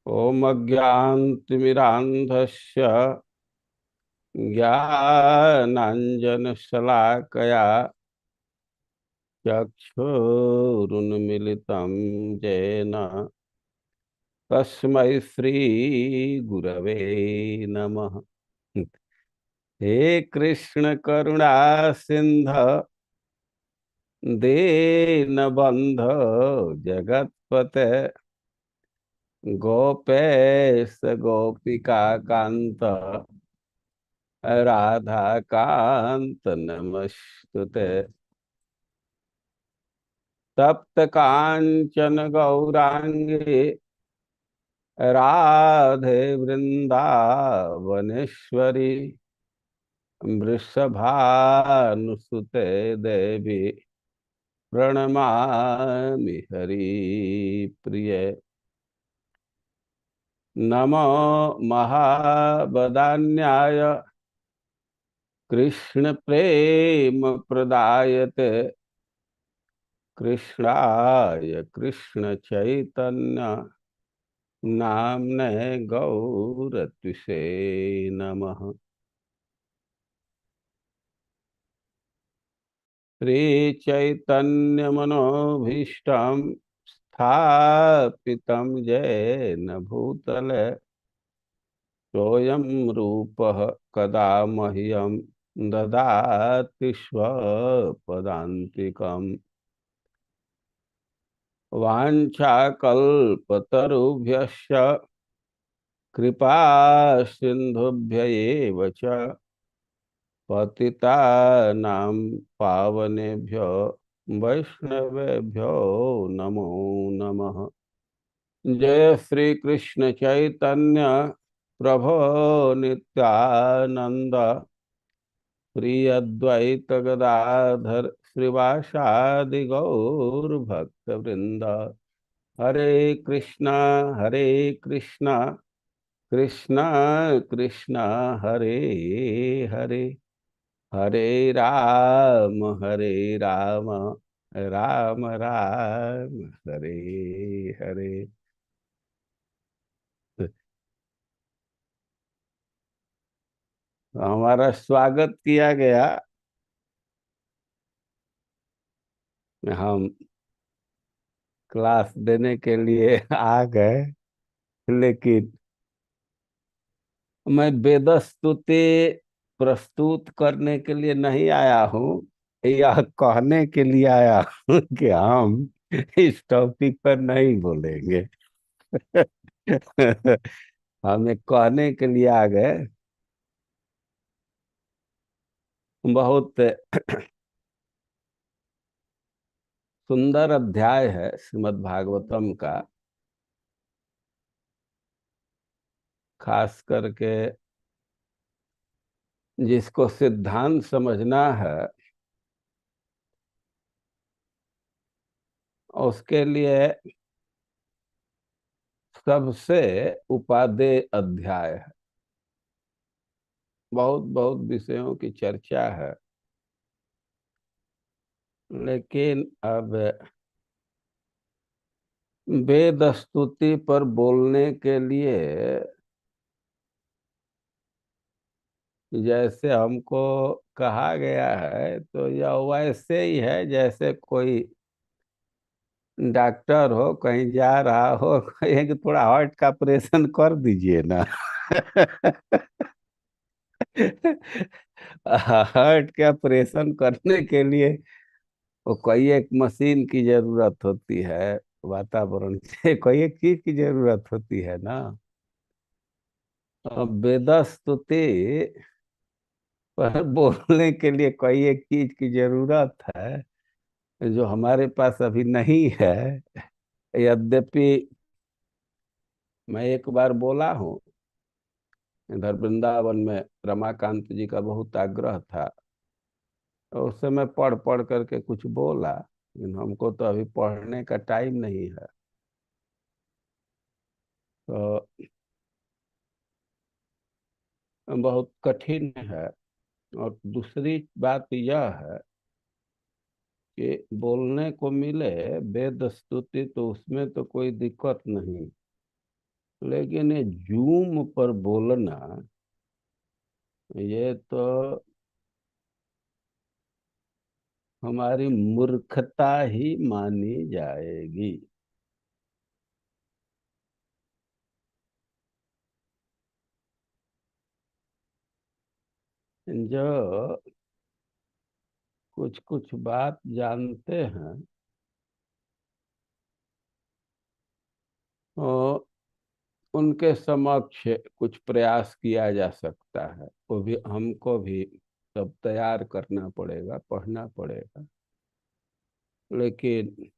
ओम अज्ञानतिमिरान्धस्य ज्ञानाञ्जनशलाकया चक्षुरुन्मिलितं येन तस्मै श्रीगुरवे नमः। हे कृष्ण करुणा सिंध दीनबंध जगतपते गोपेश गोपिका कांत राधा कांत नमस्तुते। तप्त कांचन गौरांगी राधे वृंदावनेश्वरी वृषभानुसुते देवी प्रणमामि हरिप्रिये। नमो महावदान्याय कृष्ण प्रेम प्रदायते कृष्णाय कृष्ण चैतन्य नामने गौरत्विषे नमः। श्री चैतन्य मनोभीष्टं स्थापितं येन भूतले सोऽयं रूपः कदा मह्यं ददाति स्वपदान्तिकम्। वाञ्छाकल्पतरुभ्यश्च कृपा सिन्धुभ्य एव च पतितानां पावनेभ्यो वैष्णवेभ्यो नमो नमः। जय श्री कृष्ण चैतन्य प्रभो नित्यानंद प्रिय अद्वैत गदाधर श्रीवासादि गौर भक्त वृंद। हरे कृष्णा हरे कृष्णा कृष्णा कृष्णा हरे हरे हरे राम राम राम हरे हरे। हमारा स्वागत किया गया। हम क्लास देने के लिए आ गए, लेकिन मैं वेद स्तुति प्रस्तुत करने के लिए नहीं आया हूँ। यह कहने के लिए आया हूँ कि हम इस टॉपिक पर नहीं बोलेंगे। हमें कहने के लिए आ गए। बहुत सुंदर अध्याय है श्रीमद् भागवतम का। खास करके जिसको सिद्धांत समझना है उसके लिए सबसे उपादेय अध्याय है। बहुत बहुत विषयों की चर्चा है, लेकिन अब वेद स्तुति पर बोलने के लिए जैसे हमको कहा गया है, तो यह वैसे ही है जैसे कोई डॉक्टर हो, कहीं जा रहा हो, कहे कि थोड़ा हार्ट का ऑपरेशन कर दीजिए ना। हार्ट के ऑपरेशन करने के लिए वो कोई एक मशीन की जरूरत होती है, वातावरण से कोई एक चीज की जरूरत होती है ना। वेद स्तुति पर बोलने के लिए कोई एक चीज की जरूरत है जो हमारे पास अभी नहीं है। यद्यपि मैं एक बार बोला हूँ, इधर वृंदावन में रमाकांत जी का बहुत आग्रह था, तो उस समय पढ़ पढ़ करके कुछ बोला, लेकिन हमको तो अभी पढ़ने का टाइम नहीं है। तो बहुत कठिन है। और दूसरी बात यह है कि बोलने को मिले वेद स्तुति तो उसमें तो कोई दिक्कत नहीं, लेकिन ये जूम पर बोलना, ये तो हमारी मूर्खता ही मानी जाएगी। जो कुछ कुछ बात जानते हैं, तो उनके समक्ष कुछ प्रयास किया जा सकता है। वो भी हमको भी सब तैयार करना पड़ेगा, पढ़ना पड़ेगा। लेकिन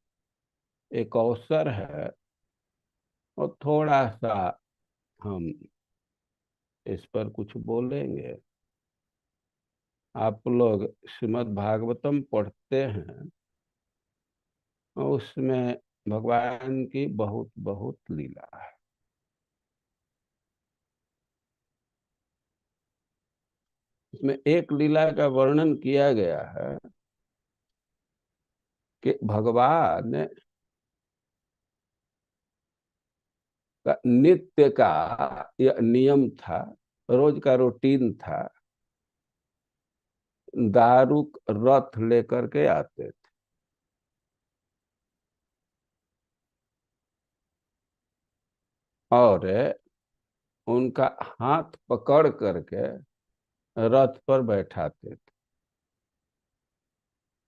एक अवसर है, और थोड़ा सा हम इस पर कुछ बोलेंगे। आप लोग श्रीमद् भागवतम पढ़ते हैं, और उसमें भगवान की बहुत बहुत लीला है। इसमें एक लीला का वर्णन किया गया है कि भगवान का नित्य का यह नियम था, रोज का रूटीन था, दारुक रथ लेकर के आते थे, और उनका हाथ पकड़ करके रथ पर बैठाते थे,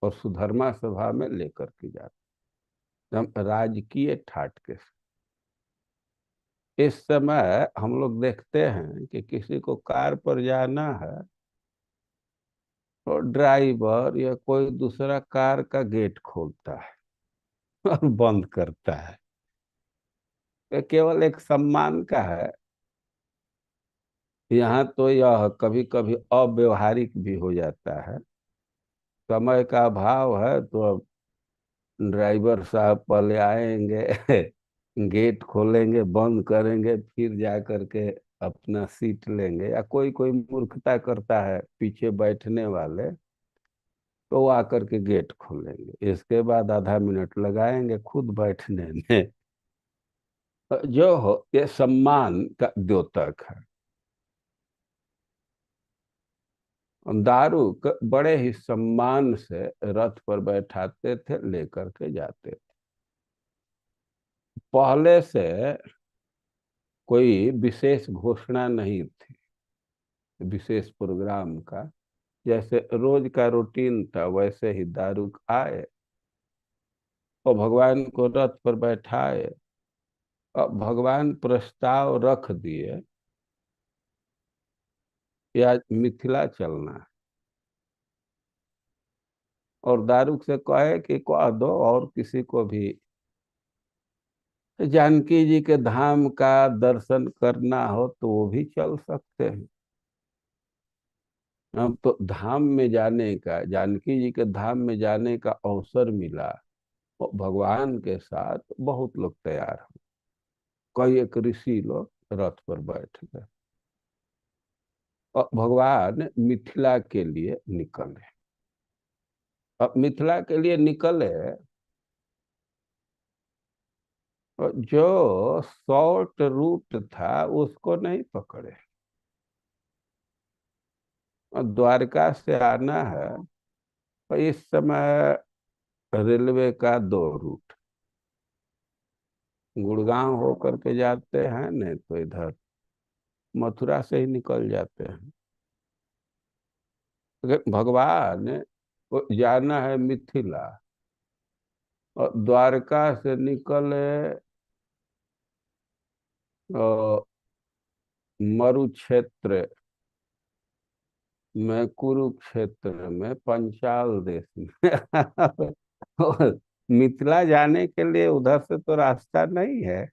और सुधर्मा सभा में लेकर के जाते, हम राजकीय ठाट के साथ। इस समय हम लोग देखते हैं कि किसी को कार पर जाना है, तो ड्राइवर या कोई दूसरा कार का गेट खोलता है और बंद करता है। ये केवल एक सम्मान का है। यहाँ तो यह कभी कभी अव्यवहारिक भी हो जाता है। समय का अभाव है, तो अब ड्राइवर साहब पहले आएंगे गेट खोलेंगे, बंद करेंगे, फिर जा करके अपना सीट लेंगे। या कोई कोई मूर्खता करता है पीछे बैठने वाले, तो वो आकर के गेट खोलेंगे, इसके बाद आधा मिनट लगाएंगे खुद बैठने में। जो हो, ये सम्मान का द्योतक है। दारूक बड़े ही सम्मान से रथ पर बैठाते थे, लेकर के जाते थे। पहले से कोई विशेष घोषणा नहीं थी, विशेष प्रोग्राम का। जैसे रोज का रूटीन था, वैसे ही दारूक आए और भगवान को रथ पर बैठाए, और भगवान प्रस्ताव रख दिए कि आज मिथिला चलना है। और दारूक से कहे कि कह दो, और किसी को भी जानकी जी के धाम का दर्शन करना हो तो वो भी चल सकते हैं। अब तो धाम में जाने का, जानकी जी के धाम में जाने का अवसर मिला, और भगवान के साथ बहुत लोग तैयार हो, कई एक ऋषि लोग रथ पर बैठ गए, और भगवान मिथिला के लिए निकले। अब मिथिला के लिए निकले, और जो शॉर्ट रूट था उसको नहीं पकड़े। और द्वारका से आना है, तो इस समय रेलवे का दो रूट, गुड़गांव होकर के जाते हैं, नहीं तो इधर मथुरा से ही निकल जाते हैं। अगर भगवान को जाना है मिथिला, और द्वारका से निकले मरु क्षेत्र में, कुरुक्षेत्र में, पंचाल देश में और मिथिला जाने के लिए उधर से तो रास्ता नहीं है।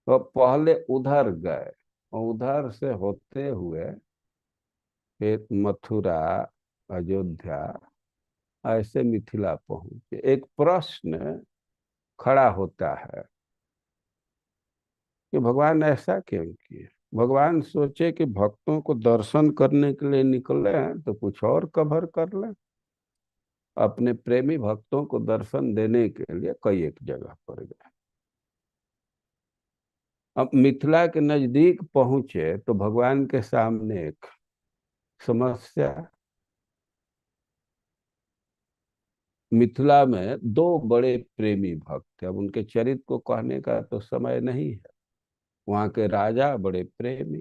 तो पहले उधर गए, और उधर से होते हुए फिर मथुरा, अयोध्या, ऐसे मिथिला पहुंचे। एक प्रश्न खड़ा होता है कि भगवान ऐसा क्यों किए। भगवान सोचे कि भक्तों को दर्शन करने के लिए निकले हैं, तो कुछ और कवर कर लें। अपने प्रेमी भक्तों को दर्शन देने के लिए कई एक जगह पर गए। अब मिथिला के नजदीक पहुंचे तो भगवान के सामने एक समस्या। मिथिला में दो बड़े प्रेमी भक्त थे। अब उनके चरित्र को कहने का तो समय नहीं है। वहां के राजा बड़े प्रेमी,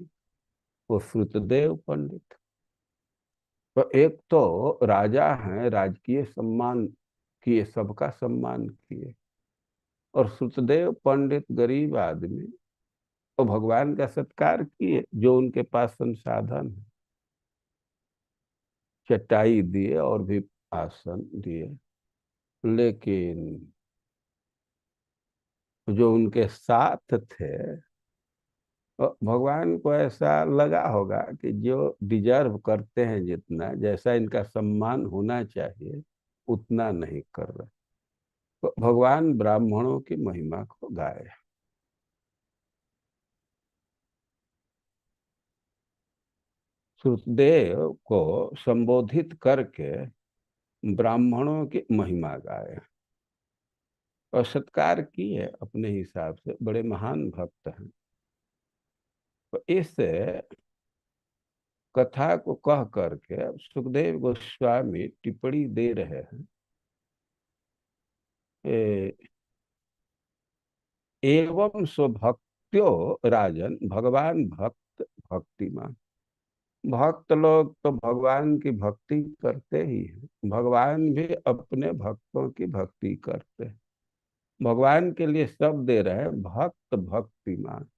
वो श्रुतदेव पंडित। तो एक तो राजा हैं, राजकीय सम्मान किए, सबका सम्मान किए, और श्रुतदेव पंडित गरीब आदमी तो भगवान का सत्कार किए, जो उनके पास संसाधन है। चटाई दिए और भी आसन दिए। लेकिन जो उनके साथ थे, भगवान को ऐसा लगा होगा कि जो डिजर्व करते हैं, जितना जैसा इनका सम्मान होना चाहिए उतना नहीं कर रहे। तो भगवान ब्राह्मणों की महिमा को गाए। श्रुतदेव को संबोधित करके ब्राह्मणों की महिमा गाए और सत्कार किए। अपने हिसाब से बड़े महान भक्त हैं। तो इस कथा को कह करके सुखदेव गोस्वामी टिप्पणी दे रहे हैं। एवं स्वभक्त्यो राजन, भगवान भक्त भक्तिमान। भक्त लोग तो भगवान की भक्ति करते ही हैं, भगवान भी अपने भक्तों की भक्ति करते हैं। भगवान के लिए सब दे रहे हैं, भक्त भक्तिमान।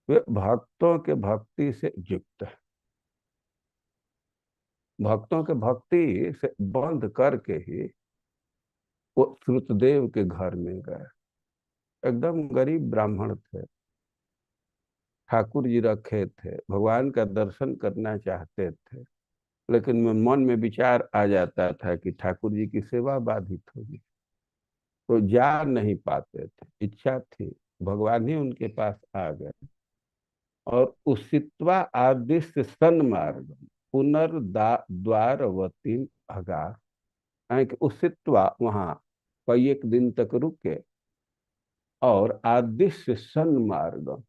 वे भक्तों के भक्ति से युक्त है। भक्तों के भक्ति से बंध करके ही वो श्रुतदेव के घर में गए। एकदम गरीब ब्राह्मण थे, ठाकुर जी रखे थे, भगवान का दर्शन करना चाहते थे, लेकिन मन में विचार आ जाता था कि ठाकुर जी की सेवा बाधित होगी, तो जा नहीं पाते थे। इच्छा थी, भगवान ही उनके पास आ गए और उसित्वा आदिश्य सन्मार्ग पुनर्द्वारवती अगार। यानी कि उसित्वा वहां कई एक दिन तक रुके और आदिश्य सन्मार्ग,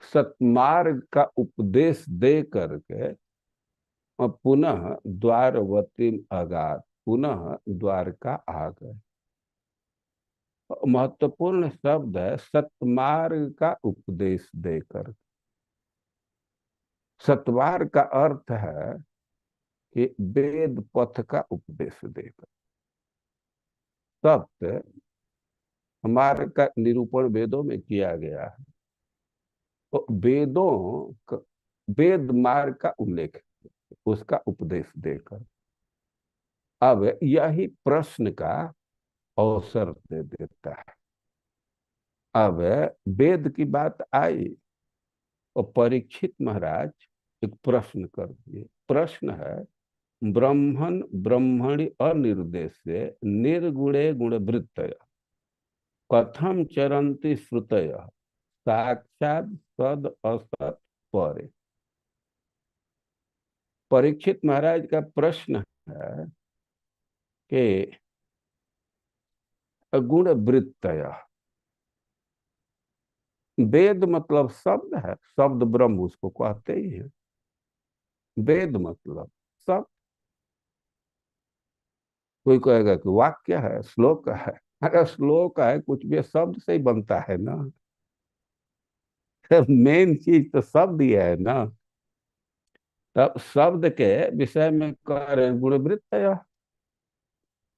सतमार्ग का उपदेश दे करके और पुनः द्वारवती अगार, पुनः द्वारका आ गए। महत्वपूर्ण शब्द है सतमार्ग का उपदेश देकर। सतमार्ग का अर्थ है कि वेद पथ का उपदेश देकर। सत्य हमारे का निरूपण वेदों में किया गया है। तो वेद मार्ग का उल्लेख, उसका उपदेश देकर। अब यही प्रश्न का अवसर दे देता है। अब वेद की बात आई और परीक्षित महाराज एक प्रश्न कर दिए। प्रश्न है, ब्रह्मण ब्रह्मणि अनिर्देश निर्गुणे गुणवृत्तय कथम चरंती श्रुतय साक्षात सद असत परे। परीक्षित महाराज का प्रश्न है कि गुण वृत्तय, वेद मतलब शब्द है, शब्द ब्रह्म उसको कहते ही है। वेद मतलब सब। कोई कहेगा कि वाक्य है, श्लोक है। अगर श्लोक है, कुछ भी शब्द से ही बनता है ना। मेन चीज तो शब्द ही है ना। तब शब्द के विषय में कह रहे हैं गुणवृत्त है।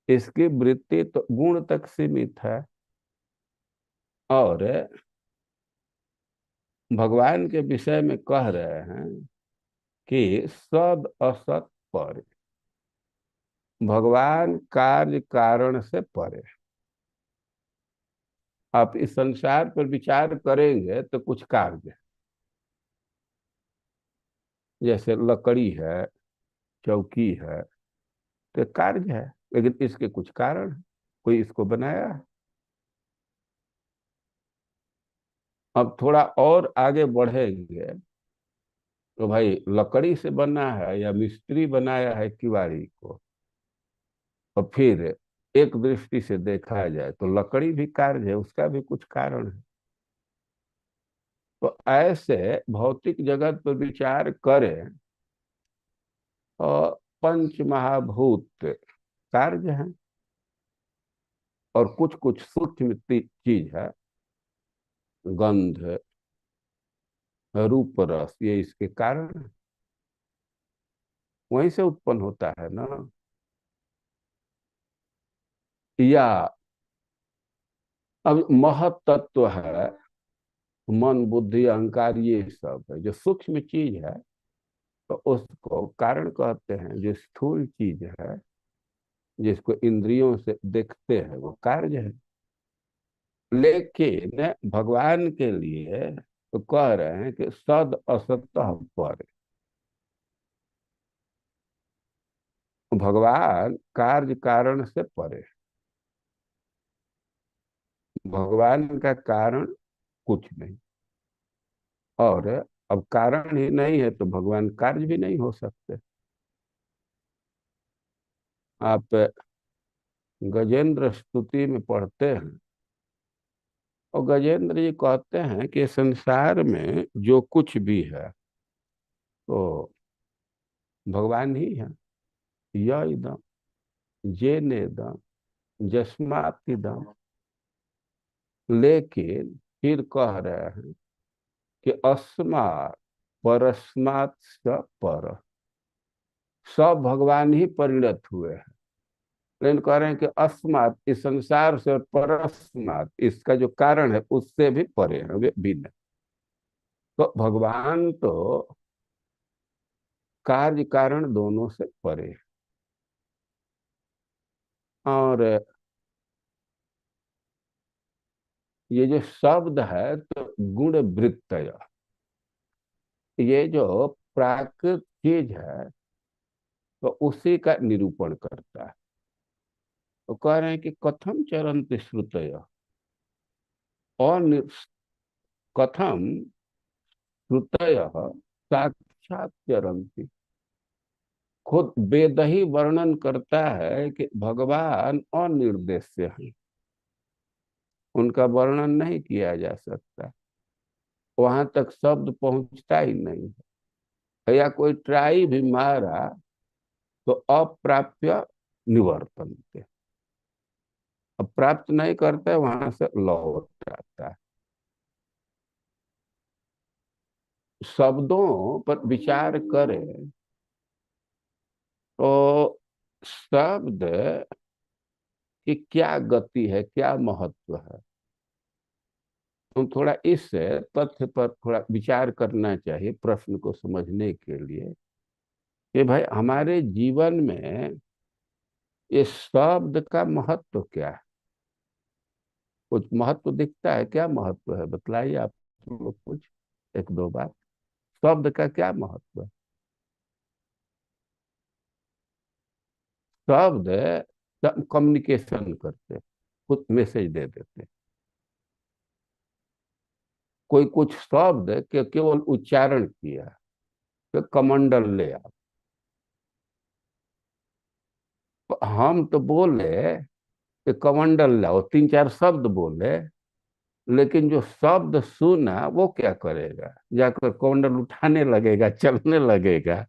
इसकी वृत्ति तो गुण तक सीमित है और भगवान के विषय में कह रहे हैं कि सद असत पर। भगवान कार्य कारण से परे। आप इस संसार पर विचार करेंगे तो कुछ कार्य, जैसे लकड़ी है, चौकी है, तो कार्य है, लेकिन इसके कुछ कारण है। कोई इसको बनाया है। अब थोड़ा और आगे बढ़ेंगे तो भाई लकड़ी से बना है या मिस्त्री बनाया है किवाड़ी को, और फिर एक दृष्टि से देखा जाए तो लकड़ी भी कार्य है, उसका भी कुछ कारण है। तो ऐसे भौतिक जगत पर विचार करें, और पंच महाभूत कार्य हैं, और कुछ कुछ सूक्ष्म चीज है, गंध, रूप, रस, ये इसके कारण है। वहीं से उत्पन्न होता है ना। या अब महत तत्व है, मन बुद्धि अहंकार, ये सब है जो सूक्ष्म चीज है, तो उसको कारण कहते हैं। जो स्थूल चीज है, जिसको इंद्रियों से देखते हैं, वो कार्य है। लेकिन भगवान के लिए तो कह रहे हैं कि सद असतः पर। भगवान कार्य कारण से परे। भगवान का कारण कुछ नहीं, और अब कारण ही नहीं है तो भगवान कार्य भी नहीं हो सकते। आप गजेंद्र स्तुति में पढ़ते हैं, और गजेंद्र जी कहते हैं कि संसार में जो कुछ भी है तो भगवान ही है। य इदम, जे नेदम, जस्मात् इदम। लेकिन फिर कह रहे हैं कि अस्मात् परस्मात् स पर। सब भगवान ही परिणत हुए हैं। लेकिन कह रहे हैं कि अस्मात् इस संसार से, और परस्मात् इसका जो कारण है उससे भी परे है, वे भिन्न। तो भगवान तो कार्य कारण दोनों से परे है। और ये जो शब्द है तो गुण वृत्तय, ये जो प्राकृत चीज है तो उसी का निरूपण करता है। तो कह रहे हैं कि कथम चरंत श्रुतय, और कथम श्रुतय साक्षात चरंती। खुद वेद ही वर्णन करता है कि भगवान अनिर्देश्य है, उनका वर्णन नहीं किया जा सकता। वहां तक शब्द पहुंचता ही नहीं है। या कोई ट्राई भी मारा तो अप्राप्य निवर्तन के, अब प्राप्त नहीं करता है, वहां से लौट आता है। शब्दों पर विचार करें तो शब्द की क्या गति है, क्या महत्व है, हम थोड़ा इस तथ्य पर थोड़ा विचार करना चाहिए प्रश्न को समझने के लिए, कि भाई हमारे जीवन में इस शब्द का महत्व क्या है। कुछ महत्व दिखता है? क्या महत्व है बतलाइए आप लोग कुछ, एक दो बात। शब्द का क्या महत्व है? शब्द कम्युनिकेशन करते, कुछ मैसेज दे देते। कोई कुछ शब्द के केवल उच्चारण किया, तो कमंडल ले आप। हम तो बोले कि कमंडल लाओ, तीन चार शब्द बोले, लेकिन जो शब्द सुना वो क्या करेगा, जाकर कमंडल उठाने लगेगा, चलने लगेगा।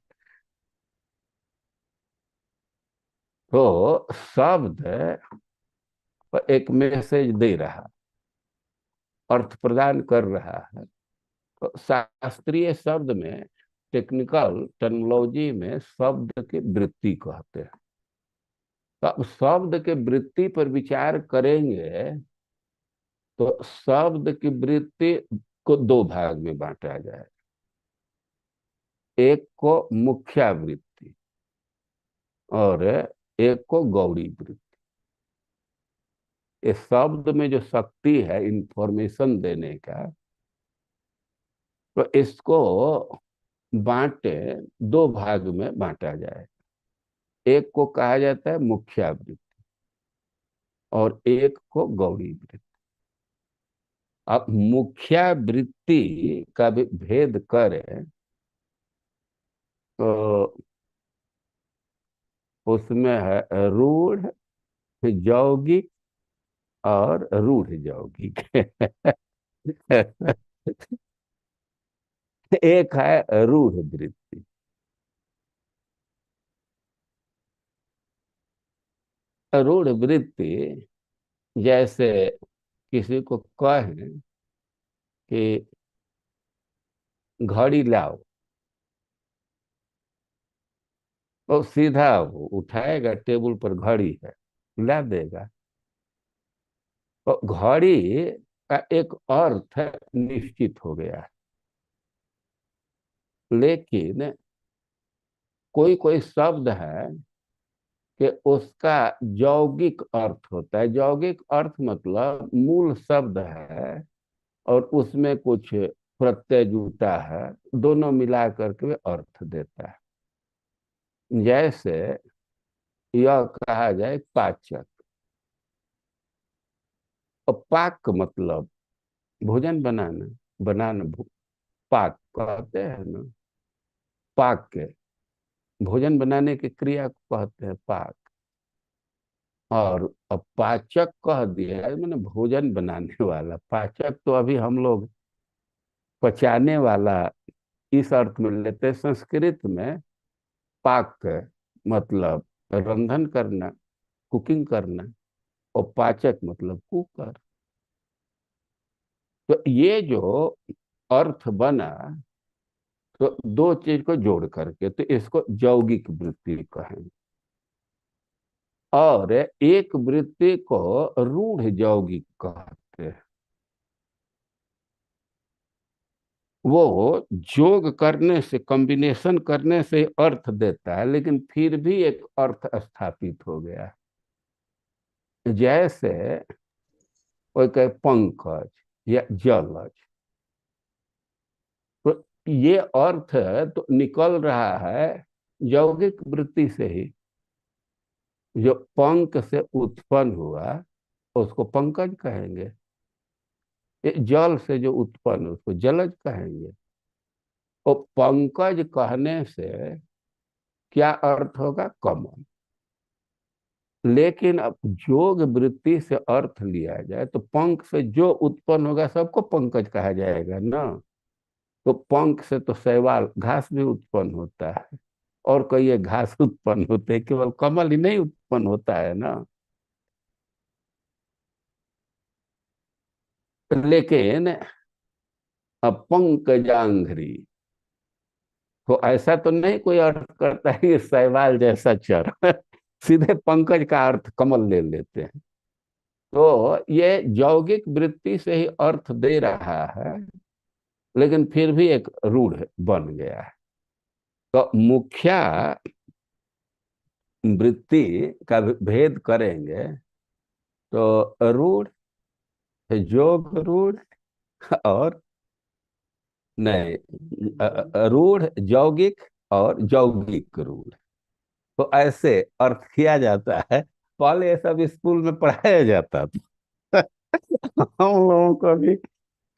तो शब्द एक मैसेज दे रहा, अर्थ प्रदान कर रहा है। तो शास्त्रीय शब्द में, टेक्निकल टर्मिनोलॉजी में शब्द की वृत्ति कहते हैं। तो अब शब्द के वृत्ति पर विचार करेंगे तो शब्द की वृत्ति को दो भाग में बांटा जाए। एक को मुख्या वृत्ति, और एक को गौड़ी वृत्ति। इस शब्द में जो शक्ति है इंफॉर्मेशन देने का, तो इसको बांटे, दो भाग में बांटा जाए। एक को कहा जाता है मुख्या वृत्ति, और एक को गौड़ी वृत्ति। अब मुख्या वृत्ति का भी भेद करें तो उसमें है रूढ़, यौगिक और रूढ़ यौगिक। एक है रूढ़ वृत्ति। रूढ़ वृत्ति जैसे किसी को कहें कि घड़ी लाओ, तो सीधा वो उठाएगा, टेबल पर घड़ी है, ला देगा। तो घड़ी का एक अर्थ निश्चित हो गया है। लेकिन कोई कोई शब्द है कि उसका यौगिक अर्थ होता है। यौगिक अर्थ मतलब मूल शब्द है और उसमें कुछ प्रत्यय जुटा है, दोनों मिला करके वे अर्थ देता है। जैसे यह कहा जाए पाचक, और पाक मतलब भोजन बनाना, बनाना पाक कहते हैं ना, पाक के भोजन बनाने की क्रिया को कहते हैं पाक। और अब पाचक कह दिया है, मैंने भोजन बनाने वाला। पाचक तो अभी हम लोग पचाने वाला इस अर्थ में लेते हैं। संस्कृत में पाक मतलब रंधन करना, कुकिंग करना, और पाचक मतलब कुकर। तो ये जो अर्थ बना, तो दो चीज को जोड़ करके तो इसको यौगिक वृत्ति कहेंगे। और एक वृत्ति को रूढ़ यौगिक कहते हैं। वो जोग करने से, कॉम्बिनेशन करने से अर्थ देता है, लेकिन फिर भी एक अर्थ स्थापित हो गया है। जैसे कोई कहे पंकज या जलज, तो ये अर्थ तो निकल रहा है यौगिक वृत्ति से ही। जो पंख से उत्पन्न हुआ उसको पंकज कहेंगे। ये जल से जो उत्पन्न उसको जलज कहेंगे। और पंकज कहने से क्या अर्थ होगा? कमल। लेकिन अब जोग वृत्ति से अर्थ लिया जाए तो पंख से जो उत्पन्न होगा सबको पंकज कहा जाएगा ना। तो पंख से तो शैवाल घास भी उत्पन्न होता है, और कई घास उत्पन्न होते हैं, केवल कमल ही नहीं उत्पन्न होता है ना। लेकिन अब पंकजांघ्री, तो ऐसा तो नहीं कोई अर्थ करता है कि शैवाल जैसा चर। सीधे पंकज का अर्थ कमल ले लेते हैं। तो ये यौगिक वृत्ति से ही अर्थ दे रहा है, लेकिन फिर भी एक रूढ़ बन गया है। तो मुख्या वृत्ति का भेद करेंगे तो रूढ़, जोग रूढ़, और नहीं, रूढ़ यौगिक और यौगिक रूढ़। तो ऐसे अर्थ किया जाता है। पहले ये सब स्कूल में पढ़ाया जाता था। हम लोगों को भी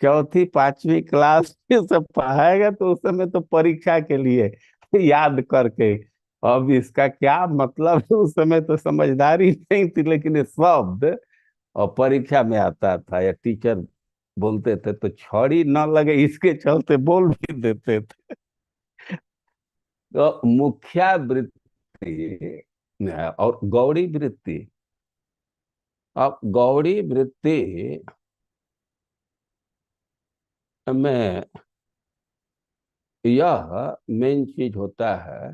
चौथी पांचवी क्लास में सब पढ़ाएगा, तो उस समय तो परीक्षा के लिए याद करके। अब इसका क्या मतलब है, उस समय तो समझदारी नहीं थी, लेकिन ये शब्द और परीक्षा में आता था, या टीचर बोलते थे तो छड़ी न लगे इसके चलते बोल भी देते थे। तो मुख्या वृत्ति और गौड़ी वृत्ति। अब गौड़ी वृत्ति में यह मेन चीज होता है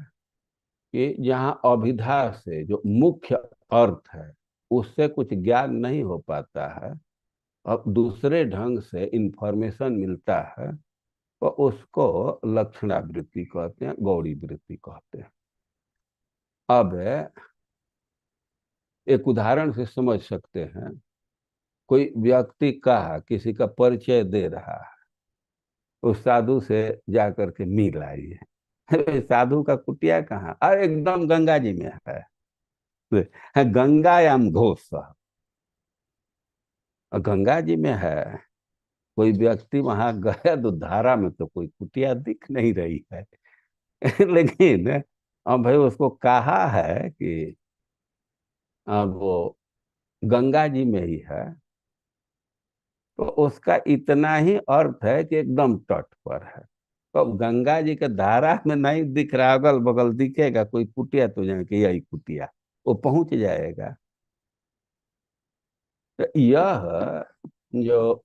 कि जहाँ अभिधा से जो मुख्य अर्थ है उससे कुछ ज्ञान नहीं हो पाता है, अब दूसरे ढंग से इंफॉर्मेशन मिलता है, तो उसको लक्षणावृत्ति कहते हैं, गौड़ी वृत्ति कहते हैं। अब एक उदाहरण से समझ सकते हैं। कोई व्यक्ति का किसी का परिचय दे रहा है, उस साधु से जाकर के मिल आई है। अरे साधु का कुटिया कहाँ? अरे एकदम गंगा जी में है, गंगायाम घोष। और गंगा जी में है, कोई व्यक्ति वहां गया तो धारा में तो कोई कुटिया दिख नहीं रही है। लेकिन अब भाई उसको कहा है कि अब वो गंगा जी में ही है, तो उसका इतना ही अर्थ है कि एकदम तट पर है। तो अब गंगा जी के धारा में नहीं दिख रहा, अगल बगल दिखेगा कोई कुटिया तो जाने कि यही कुटिया, वो पहुंच जाएगा। तो यह जो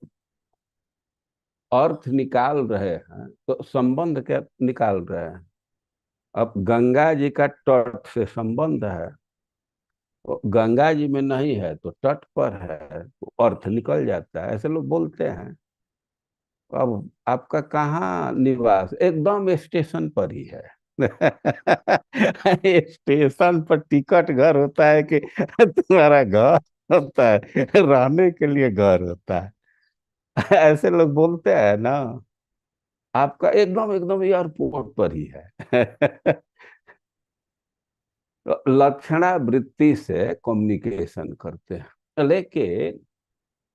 अर्थ निकाल रहे हैं तो संबंध क्या निकाल रहे हैं? अब गंगा जी का तट से संबंध है, तो गंगा जी में नहीं है तो तट पर है, तो अर्थ निकल जाता है, ऐसे लोग बोलते हैं। अब आपका कहाँ निवास? एकदम स्टेशन पर ही है। स्टेशन पर टिकट घर होता है कि तुम्हारा घर होता है, रहने के लिए घर होता है? ऐसे लोग बोलते हैं ना। आपका एकदम एकदम एयरपोर्ट पर ही है। तो लक्षणा वृत्ति से कम्युनिकेशन करते हैं, लेकिन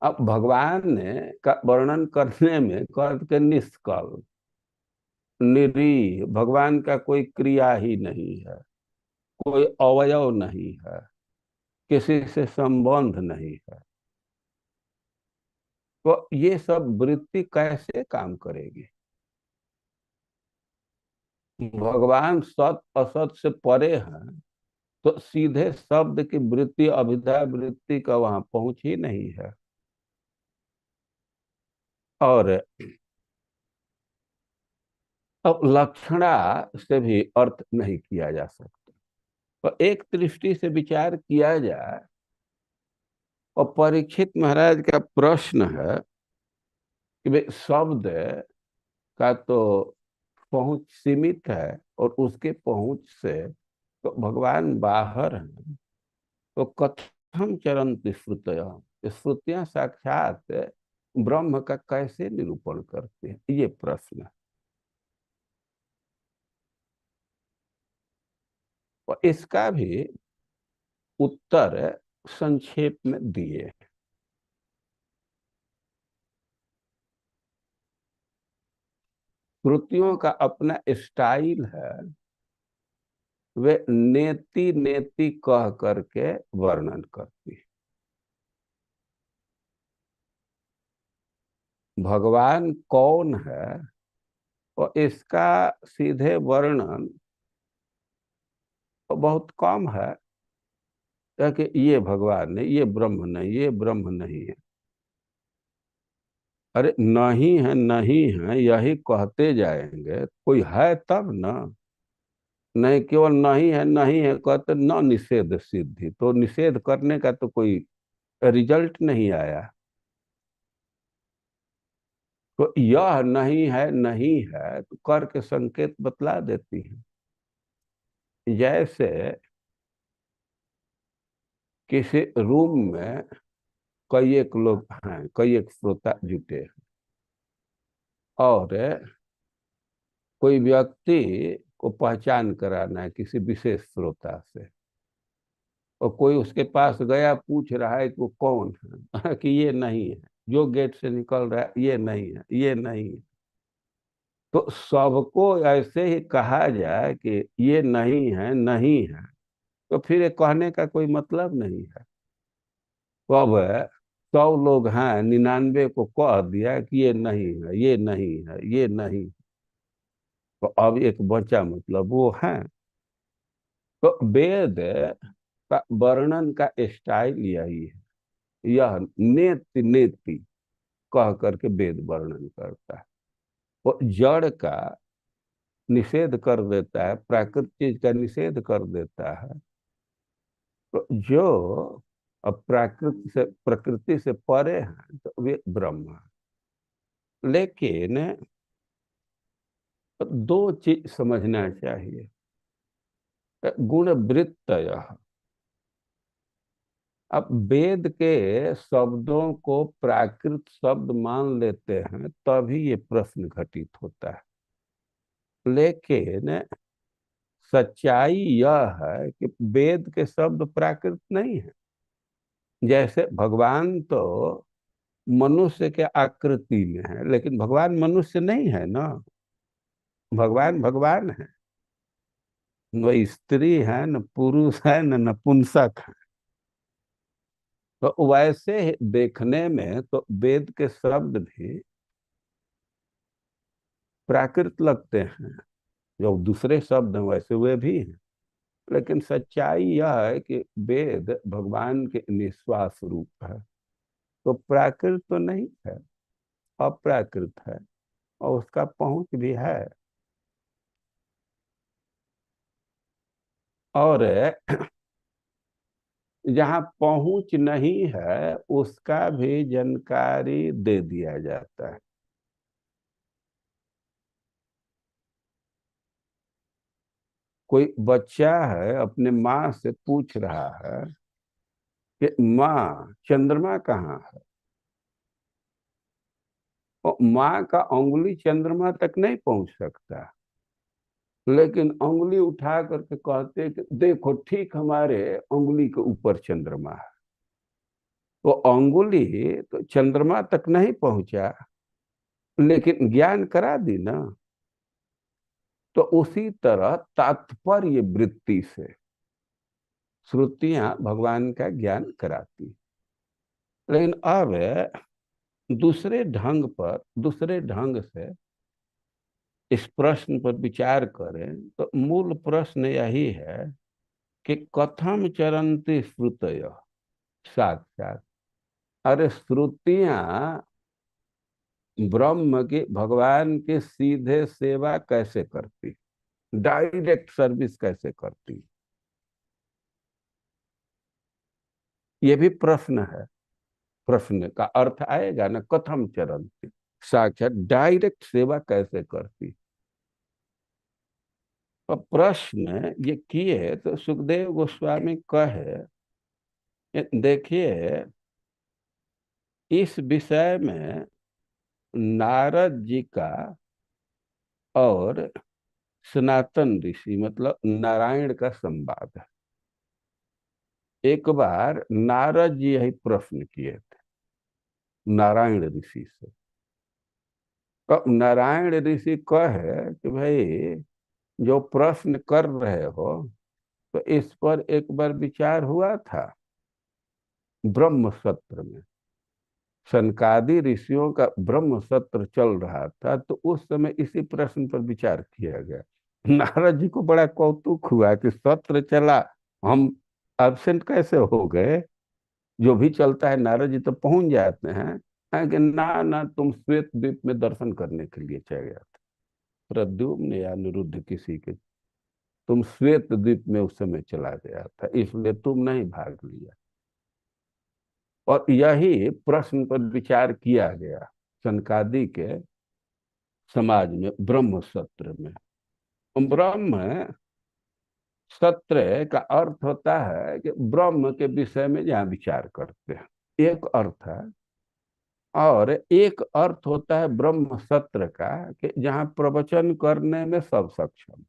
अब भगवान ने का वर्णन करने में कर के निष्कल निरीह, भगवान का कोई क्रिया ही नहीं है, कोई अवयव नहीं है, किसी से संबंध नहीं है। तो ये सब वृत्ति कैसे काम करेगी? भगवान सत असत से परे हैं, तो सीधे शब्द की वृत्ति, अभिधा वृत्ति का वहां पहुंच ही नहीं है। और अब लक्षणा से भी अर्थ नहीं किया जा सकता। तो एक दृष्टि से विचार किया जाए, और परीक्षित महाराज का प्रश्न है कि भाई शब्द का तो पहुंच सीमित है, और उसके पहुंच से तो भगवान बाहर हैं, तो कथम चरंत श्रुतयः, श्रुतियां साक्षात ब्रह्म का कैसे निरूपण करते हैं, ये प्रश्न है। और इसका भी उत्तर संक्षेप में दिए। श्रुतियों का अपना स्टाइल है, वे नेति नेति कह करके वर्णन करती है। भगवान कौन है और इसका सीधे वर्णन तो बहुत कम है, कि ये भगवान नहीं, ये ब्रह्म नहीं, ये ब्रह्म नहीं है। अरे नहीं है नहीं है यही कहते जाएंगे, कोई है तब ना। नहीं, केवल नहीं है कहते न निषेध सिद्धि, तो निषेध करने का तो कोई रिजल्ट नहीं आया। तो यह नहीं है तो कर के संकेत बतला देती है। जैसे किसी रूम में कई एक लोग हैं, कई एक श्रोता जुटे हैं, और कोई व्यक्ति को पहचान कराना है किसी विशेष श्रोता से, और कोई उसके पास गया पूछ रहा है कि वो कौन है, कि ये नहीं है, जो गेट से निकल रहा है ये नहीं है, ये नहीं है। तो सबको ऐसे ही कहा जाए कि ये नहीं है नहीं है, तो फिर ये कहने का कोई मतलब नहीं है। तो अब 100 लोग हैं, 99 को कह दिया कि ये नहीं है, ये नहीं है, ये नहीं। तो अब एक बचा, मतलब वो है। तो वेद का वर्णन का स्टाइल यही है, यह नेति नेति कह करके वेद वर्णन करता है। वो जड़ का निषेध कर देता है, प्राकृतिक चीज का निषेध कर देता है। तो जो अब प्रकृति से परे हैं तो वे ब्रह्म हैं। लेकिन दो चीज समझना चाहिए। गुण वृत्तय, अब वेद के शब्दों को प्राकृत शब्द मान लेते हैं तभी ये प्रश्न घटित होता है। लेकिन सच्चाई यह है कि वेद के शब्द प्राकृत नहीं है। जैसे भगवान तो मनुष्य के आकृति में है, लेकिन भगवान मनुष्य नहीं है ना। भगवान भगवान है। न स्त्री है, न पुरुष है, न नपुंसक है। तो वैसे ही देखने में तो वेद के शब्द भी प्राकृत लगते हैं, जो दूसरे शब्द हैं वैसे वे भी हैं। लेकिन सच्चाई यह है कि वेद भगवान के निश्वास रूप है, तो प्राकृत तो नहीं है, अप्राकृत है, और उसका पहुंच भी है। और जहाँ पहुंच नहीं है उसका भी जानकारी दे दिया जाता है। कोई बच्चा है अपने माँ से पूछ रहा है कि माँ चंद्रमा कहाँ है। और माँ का उंगली चंद्रमा तक नहीं पहुंच सकता, लेकिन उंगली उठा करके कहते कि देखो ठीक हमारे उंगली के ऊपर चंद्रमा है। तो उंगली तो चंद्रमा तक नहीं पहुंचा, लेकिन ज्ञान करा दी ना। तो उसी तरह तात्पर्य वृत्ति से श्रुतियां भगवान का ज्ञान कराती। लेकिन अब दूसरे ढंग से इस प्रश्न पर विचार करें तो मूल प्रश्न यही है कि कथम चरंती श्रुतय साक्षात। अरे श्रुतियां ब्रह्म की, भगवान की सीधे सेवा कैसे करती, डायरेक्ट सर्विस कैसे करती, ये भी प्रश्न है। प्रश्न का अर्थ आएगा ना, कथम चरंती, साक्षात डायरेक्ट सेवा कैसे करती। और प्रश्न ये किए तो सुखदेव गोस्वामी कहे, देखिए इस विषय में नारद जी का और सनातन ऋषि मतलब नारायण का संवाद है। एक बार नारद जी यही प्रश्न किए थे नारायण ऋषि से। तो नारायण ऋषि कहे कि भाई जो प्रश्न कर रहे हो तो इस पर एक बार विचार हुआ था ब्रह्म सत्र में। सनकादि ऋषियों का ब्रह्म सत्र चल रहा था, तो उस समय इसी प्रश्न पर विचार किया गया। नारद जी को बड़ा कौतुक हुआ कि सत्र चला, हम एब्सेंट कैसे हो गए। जो भी चलता है नारद जी तो पहुंच जाते हैं। कहा कि ना ना, तुम श्वेत द्वीप में दर्शन करने के लिए चले गए थे, प्रद्युम्न या अनिरुद्ध किसी के। तुम श्वेत द्वीप में उस समय चला गया था, इसलिए तुम नहीं भाग लिया। और यही प्रश्न पर विचार किया गया सनकादि के समाज में ब्रह्म सत्र में। ब्रह्म सत्र का अर्थ होता है कि ब्रह्म के विषय में जहाँ विचार करते हैं, एक अर्थ है। और एक अर्थ होता है ब्रह्म सत्र का कि जहाँ प्रवचन करने में सब सक्षम।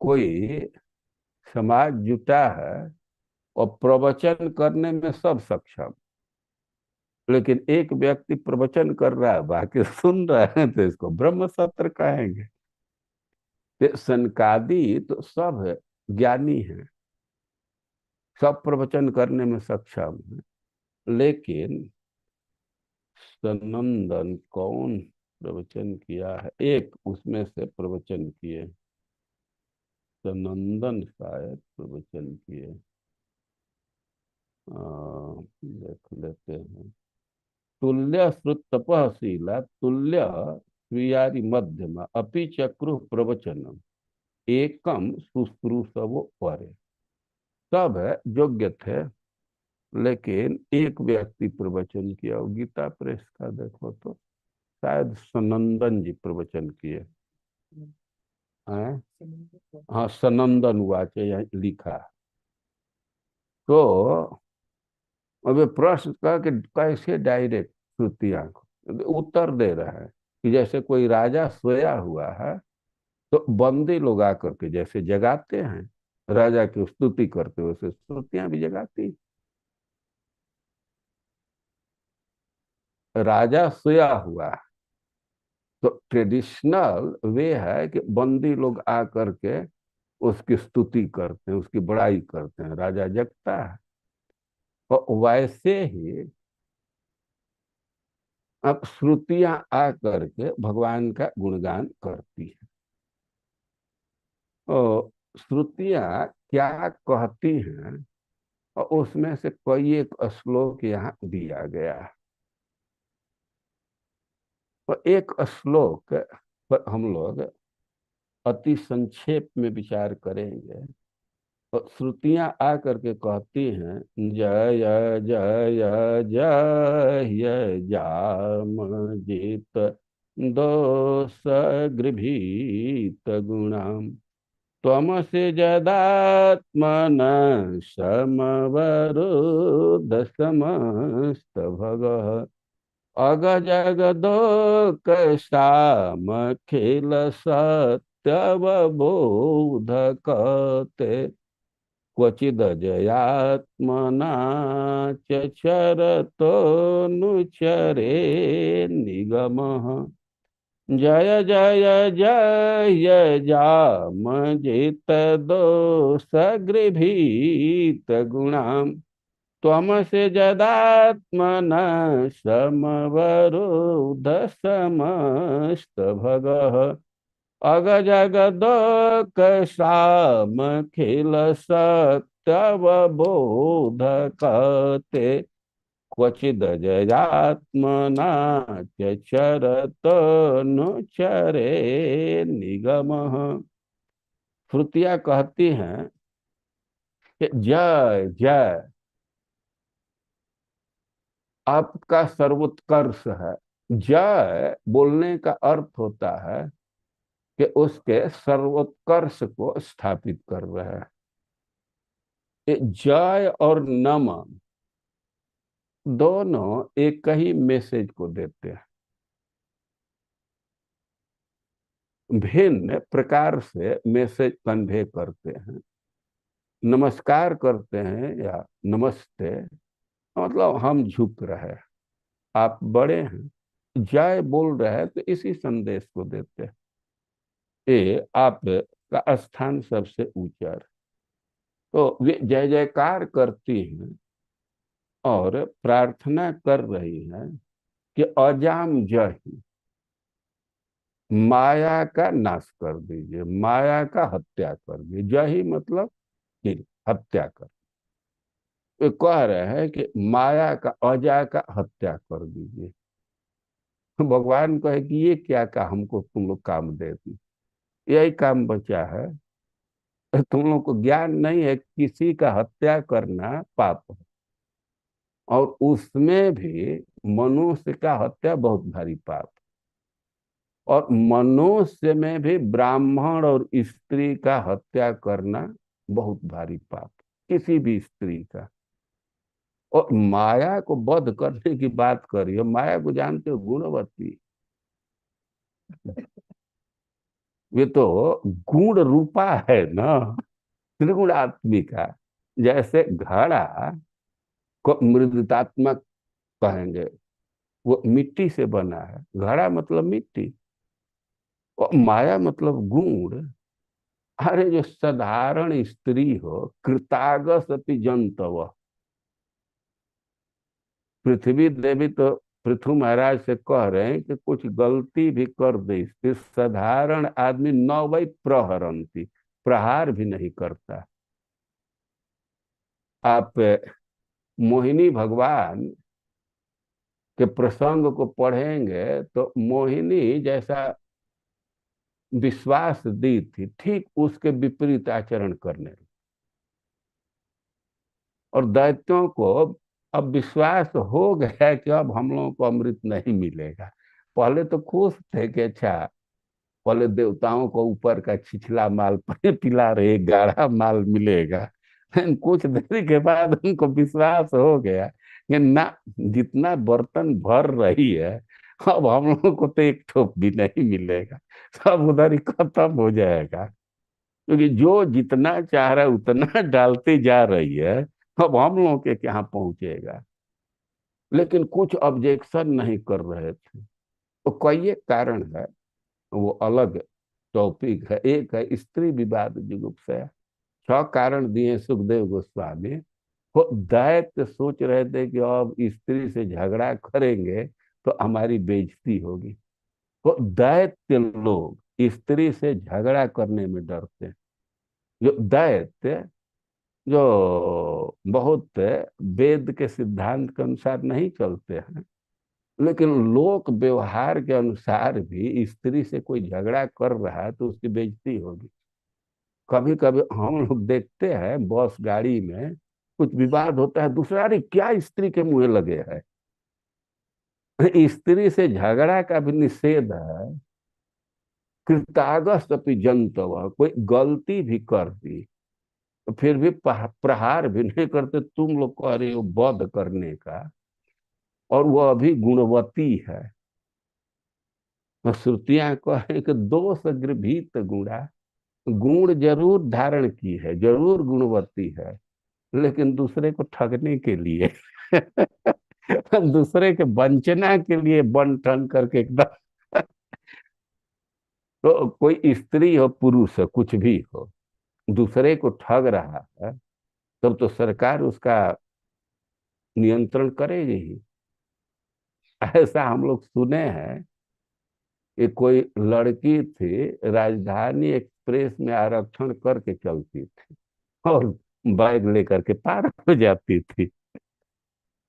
कोई समाज जुटा है और प्रवचन करने में सब सक्षम, लेकिन एक व्यक्ति प्रवचन कर रहा है बाकी सुन रहे हैं, तो इसको ब्रह्म सत्र कहेंगे। तो सनकादि तो सब ज्ञानी है, सब प्रवचन करने में सक्षम है। लेकिन सनंदन कौन प्रवचन किया है, एक उसमें से प्रवचन किए, सनंदन शायद प्रवचन किए। देख लेते हैं। तुल्य श्रुत तपशीला तुल्य स्वीयारी मध्यम अपि चक्रु प्रवचनम एकम शुश्रूषवो परे। सब है योग्य थे, लेकिन एक व्यक्ति प्रवचन किया, वो गीता प्रेस का देखो तो शायद सनंदन जी प्रवचन किए हैं। हाँ, सनंदन वाच यहाँ लिखा। तो अब ये प्रश्न का कि कैसे डायरेक्ट श्रुतियां को उत्तर दे रहा है कि जैसे कोई राजा सोया हुआ है तो बंदी लोग आकर के जैसे जगाते हैं, राजा की स्तुति करते हुए, वैसे श्रुतियां भी जगाती। राजा सोया हुआ है, तो ट्रेडिशनल वे है कि बंदी लोग आ करके उसकी स्तुति करते हैं, उसकी बड़ाई करते हैं, राजा जगता है। और वैसे ही अब श्रुतियां आ करके भगवान का गुणगान करती हैं। तो श्रुतियां क्या कहती हैं, और उसमें से कोई एक श्लोक यहाँ दिया गया है। तो एक श्लोक पर हम लोग अति संक्षेप में विचार करेंगे। तो श्रुतियां आ करके कहती हैं, जय जय जय जाम जित दोष गृभीत गुणाम त्वमसि जदात्मन समवरुद्ध समस्त भगः अग जगदोक सामखिल सत्यवबोधकते क्वचिद जयात्मना चरतोऽनुचरे निगमः जय जय जय जाम जित दोष गृभीत गुणाम त्वमसि जदात्मन समवरुद्ध समस्त भगः अग जगदोक सामखिल सत्यवबोधकते क्वचिद जयात्मना च चरतनुचरे निगमः। श्रुतियां कहती हैं कि जय जय आपका सर्वोत्कर्ष है। जय बोलने का अर्थ होता है कि उसके सर्वोत्कर्ष को स्थापित कर रहे हैं। ये जय और नमन दोनों एक ही मैसेज को देते हैं, भिन्न प्रकार से मैसेज कन्वे करते हैं। नमस्कार करते हैं या नमस्ते, मतलब हम झुक रहे हैं, आप बड़े हैं। जय बोल रहे हैं तो इसी संदेश को देते हैं, ये आप का स्थान सबसे ऊंचा है। तो वे जय जयकार करती हैं और प्रार्थना कर रही हैं कि अजाम जय, माया का नाश कर दीजिए, माया का हत्या कर दीजिए। जय ही मतलब किल, हत्या कर। वे कह रहे हैं कि माया का, अजा का हत्या कर दीजिए। तो भगवान कहे कि ये क्या का हमको तुम लोग काम दे दी, यही काम बचा है। तुम लोग को ज्ञान नहीं है, किसी का हत्या करना पाप है, और उसमें भी मनुष्य का हत्या बहुत भारी पाप। और मनुष्य में भी ब्राह्मण और स्त्री का हत्या करना बहुत भारी पाप, किसी भी स्त्री का। और माया को वध करने की बात करिए, माया को जानते हो, गुणवती। वे तो गुण रूपा है ना, त्रिगुणात्मिका। जैसे घड़ा को मृदात्मक कहेंगे, वो मिट्टी से बना है, घड़ा मतलब मिट्टी, और माया मतलब गुण। अरे जो साधारण स्त्री हो, कृतागस अपि जंतव, पृथ्वी देवी तो पृथु महाराज से कह रहे हैं कि कुछ गलती भी कर दे, इस साधारण आदमी न वही प्रहरंती, प्रहार भी नहीं करता। आप मोहिनी भगवान के प्रसंग को पढ़ेंगे तो मोहिनी जैसा विश्वास दी थी, ठीक उसके विपरीत आचरण करने लगे। और दैत्यों को अब विश्वास हो गया कि अब हम लोगों को अमृत नहीं मिलेगा। पहले तो खुश थे कि अच्छा, पहले देवताओं को ऊपर का छिछला माल पिला रहे, गाढ़ा माल मिलेगा। लेकिन कुछ देर के बाद उनको विश्वास हो गया कि ना, जितना बर्तन भर रही है, अब हम लोगों को तो एक ठोप भी नहीं मिलेगा, सब उधर ही खत्म हो जाएगा। क्योंकि जो जितना चाह रहा है उतना डालती जा रही है, अब हम लोगों के यहाँ पहुंचेगा। लेकिन कुछ ऑब्जेक्शन नहीं कर रहे थे। तो कई एक कारण है, वो अलग टॉपिक है। एक है स्त्री विवाद जुगुप्सा। 6 कारण दिए सुखदेव गोस्वामी। वो दैत्य सोच रहे थे कि अब स्त्री से झगड़ा करेंगे तो हमारी बेइज्जती होगी। वो दैत्य लोग स्त्री से झगड़ा करने में डरते हैं। जो दैत्य, जो बहुत वेद के सिद्धांत के अनुसार नहीं चलते हैं, लेकिन लोक व्यवहार के अनुसार भी स्त्री से कोई झगड़ा कर रहा है तो उसकी बेइज्जती होगी। कभी कभी हम लोग देखते हैं बस गाड़ी में कुछ विवाद होता है, दूसरा अरे क्या स्त्री के मुंह लगे है। स्त्री से झगड़ा का भी निषेध है। कृतागस अपनी जंतव, कोई गलती भी कर दी तो फिर भी प्रहार भी नहीं करते। तुम लोग कह रहे हो वध करने का, और वह अभी गुणवती है। तो श्रुतियां कहें कि दोष गृभीत गुणा, गुण जरूर धारण की है, जरूर गुणवती है, लेकिन दूसरे को ठगने के लिए दूसरे के वंचना के लिए बन ठन करके एकदम तो कोई स्त्री हो पुरुष हो कुछ भी हो, दूसरे को ठग रहा है, तब तो सरकार उसका नियंत्रण करेगी ही। ऐसा हम लोग सुने हैं कि कोई लड़की थी, राजधानी एक्सप्रेस में आरक्षण करके चलती थी और बैग लेकर के पार हो जाती थी।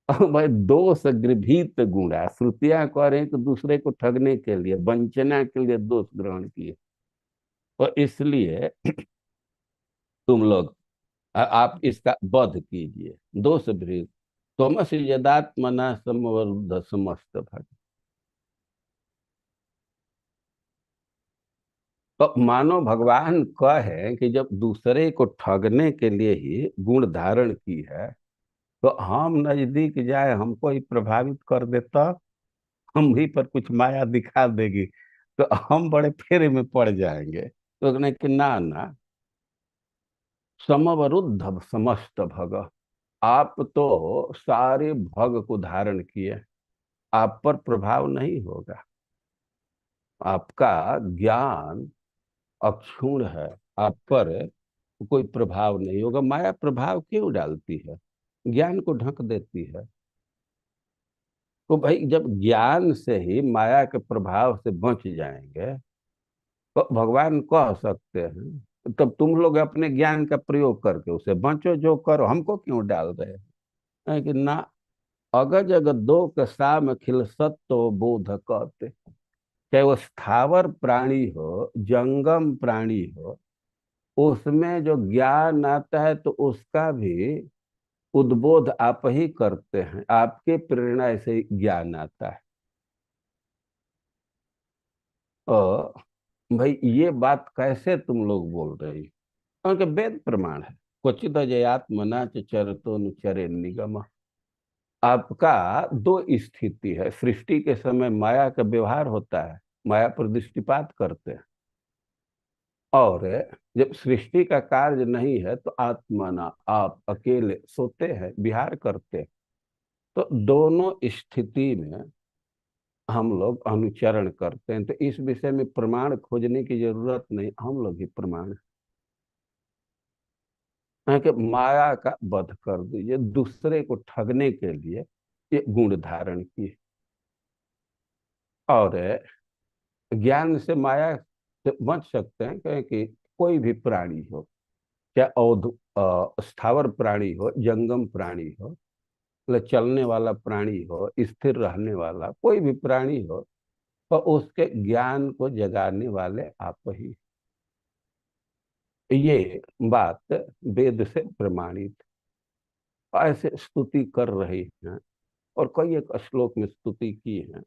और भाई दोष गृभीत गुणा, श्रुतियां कह रहे हैं कि दूसरे को ठगने के लिए, वंचना के लिए दोष ग्रहण किए। और इसलिए तुम लोग आप इसका वध कीजिए। दोष भृत तमस यदात्मना समवरुद्ध समस्त भट। तो मानो भगवान कहे कि जब दूसरे को ठगने के लिए ही गुण धारण की है, तो हम नजदीक जाए, हमको ही प्रभावित कर देता, हम ही पर कुछ माया दिखा देगी तो हम बड़े फेरे में पड़ जाएंगे। तो कहने कि ना ना, समवरुद्ध समस्त भग। आप तो सारे भग को धारण किए, आप पर प्रभाव नहीं होगा। आपका ज्ञान अक्षुण्ण है, आप पर कोई प्रभाव नहीं होगा। माया प्रभाव क्यों डालती है? ज्ञान को ढक देती है। तो भाई जब ज्ञान से ही माया के प्रभाव से बच जाएंगे तो भगवान कह सकते हैं तब तुम लोग अपने ज्ञान का प्रयोग करके उसे बचो, जो करो, हमको क्यों डाल रहे हैं? कि ना, अगज अगर दो के साम खिल सत्व बोध कहते। चाहे वो स्थावर प्राणी हो, जंगम प्राणी हो, उसमें जो ज्ञान आता है तो उसका भी उद्बोध आप ही करते हैं, आपके प्रेरणा से ही ज्ञान आता है। और भाई ये बात कैसे तुम लोग बोल रहे हो? क्योंकि वेद प्रमाण है। क्वचित अजयात्मना च चरतो न चरे निगम। आपका दो स्थिति है। सृष्टि के समय माया का व्यवहार होता है, माया पर दृष्टिपात करते हैं। और जब सृष्टि का कार्य नहीं है तो आत्मना, आप अकेले सोते हैं, विहार करते हैं। तो दोनों स्थिति में हम लोग अनुचरण करते हैं। तो इस विषय में प्रमाण खोजने की जरूरत नहीं, हम लोग ही प्रमाण है कि माया का वध कर दीजिए। दूसरे को ठगने के लिए ये गुण धारण किए। और ज्ञान से माया से बच सकते हैं, क्योंकि कोई भी प्राणी हो, चाहे स्थावर प्राणी हो, जंगम प्राणी हो, मतलब चलने वाला प्राणी हो, स्थिर रहने वाला कोई भी प्राणी हो, तो उसके ज्ञान को जगाने वाले आप ही। ये बात वेद से प्रमाणित। ऐसे स्तुति कर रही हैं और कई एक श्लोक में स्तुति की है।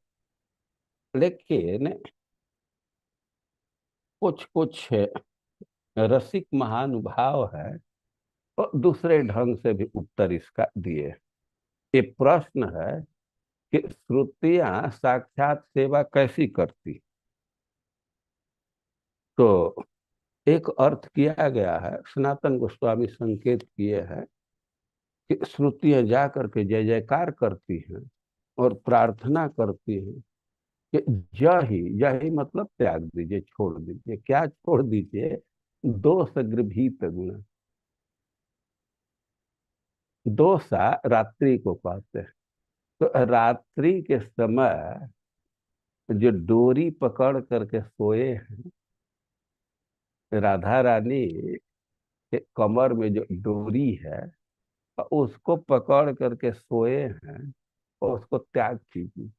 लेकिन कुछ कुछ रसिक महानुभाव है तो दूसरे ढंग से भी उत्तर इसका दिए। ये प्रश्न है कि श्रुतियां साक्षात सेवा कैसी करती? तो एक अर्थ किया गया है, सनातन गोस्वामी संकेत किए हैं कि श्रुतियां जा करके जय जयकार करती हैं और प्रार्थना करती हैं कि यही मतलब त्याग दीजिए, छोड़ दीजिए। क्या छोड़ दीजिए? दोष गृभीत गुण। दोषा रात्रि को कहते हैं। तो रात्रि के समय जो डोरी पकड़ करके सोए हैं, राधा रानी के कमर में जो डोरी है, उसको पकड़ करके सोए हैं, और उसको त्याग कीजिए।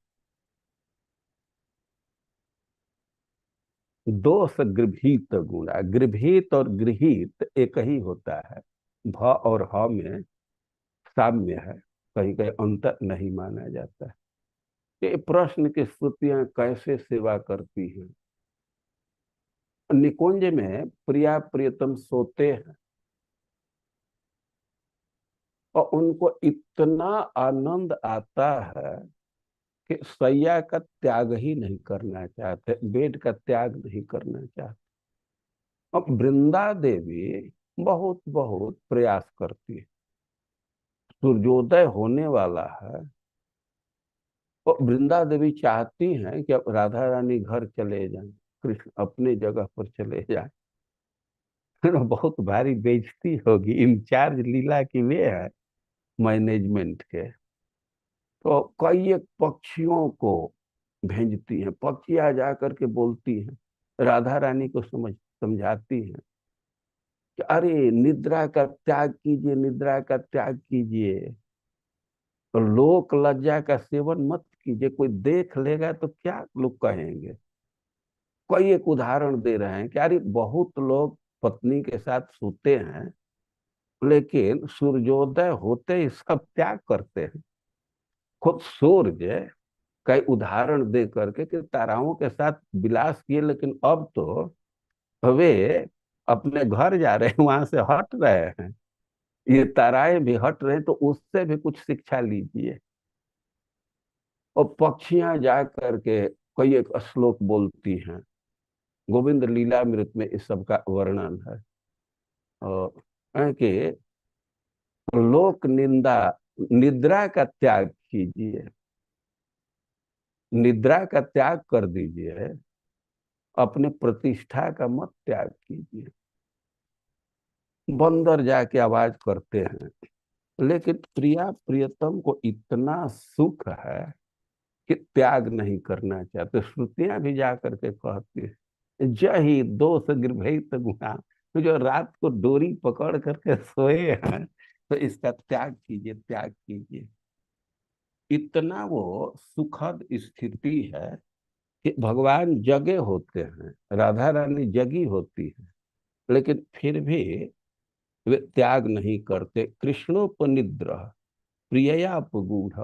दोष गृभीत गुणा। गृभीत और गृहीत एक ही होता है। भ और ह में साम्य है, कहीं कहीं अंतर नहीं माना जाता है। ये प्रश्न की स्तुतियां कैसे सेवा करती हैं। निकुंज में प्रिया प्रियतम सोते हैं, और उनको इतना आनंद आता है कि सैया का त्याग ही नहीं करना चाहते, बेड का त्याग नहीं करना चाहते। अब वृंदा देवी बहुत बहुत प्रयास करती है। सूर्योदय होने वाला है, और वृंदा देवी चाहती हैं कि अब राधा रानी घर चले जाएं, कृष्ण अपने जगह पर चले जाएं। बहुत भारी बेइज्जती होगी। इंचार्ज लीला की वे है, मैनेजमेंट के। तो कई एक पक्षियों को भेजती हैं, पक्षियां जा करके बोलती हैं, राधा रानी को समझाती हैं कि अरे निद्रा का त्याग कीजिए, निद्रा का त्याग कीजिए, तो लोक लज्जा का सेवन मत कीजिए, कोई देख लेगा तो क्या लोग कहेंगे। कोई एक उदाहरण दे रहे हैं कि अरे बहुत लोग पत्नी के साथ सोते हैं, लेकिन सूर्योदय होते ही सब त्याग करते हैं। खुद सूर्य कई उदाहरण दे करके कि ताराओं के साथ विलास किए, लेकिन अब तो वे अपने घर जा रहे हैं, वहां से हट रहे हैं। ये ताराएं भी हट रहे हैं, तो उससे भी कुछ शिक्षा लीजिए। और पक्षियां जा करके कई एक श्लोक बोलती हैं। गोविंद लीलामृत में इस सब का वर्णन है। और है कि लोक निंदा, निद्रा का त्याग कीजिए, निद्रा का त्याग कर दीजिए, अपने प्रतिष्ठा का मत त्याग कीजिए। बंदर जाके आवाज करते हैं, लेकिन प्रिया प्रियतम को इतना सुख है कि त्याग नहीं करना चाहते। श्रुतियां भी जा करके कहती है, जही दोष गृभीत गुणा। तो जो रात को डोरी पकड़ करके सोए हैं, तो इसका त्याग कीजिए, त्याग कीजिए। इतना वो सुखद स्थिति है कि भगवान जगे होते हैं, राधा रानी जगी होती है, लेकिन फिर भी वे त्याग नहीं करते। कृष्णोपनिद्र प्रिययापगूढ़।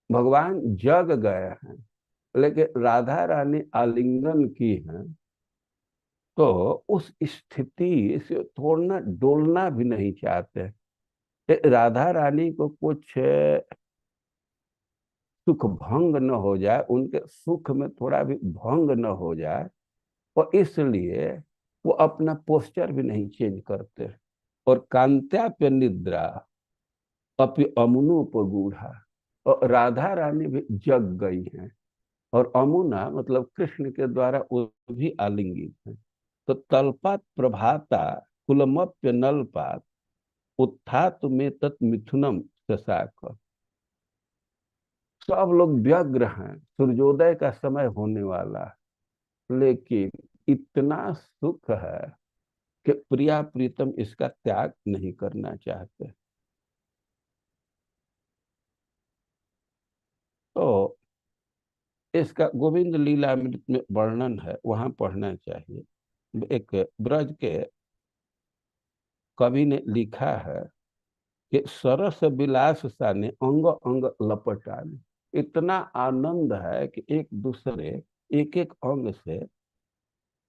भगवान जग गए हैं, लेकिन राधा रानी आलिंगन की हैं, तो उस स्थिति से थोड़ा डोलना भी नहीं चाहते। राधा रानी को कुछ सुख भंग न हो जाए, उनके सुख में थोड़ा भी भंग न हो जाए, और इसलिए वो अपना पोस्चर भी नहीं चेंज करते। और कांत्याप्य निद्रा अपि अमुनोपगूढ़ा। और राधा रानी भी जग गई हैं, और अमुना मतलब कृष्ण के द्वारा वो भी आलिंगित है। तो तलपात प्रभाता कुलमप्य नलपात उत्थात में तत् मिथुनम शशाक। सब लोग व्यग्र हैं, सूर्योदय का समय होने वाला है, लेकिन इतना सुख है कि प्रिया प्रीतम इसका त्याग नहीं करना चाहते। तो इसका गोविंद लीलामृत में वर्णन है, वहां पढ़ना चाहिए। एक ब्रज के कवि ने लिखा है कि सरस विलास साने अंग अंग लपटाने। इतना आनंद है कि एक दूसरे एक एक अंग से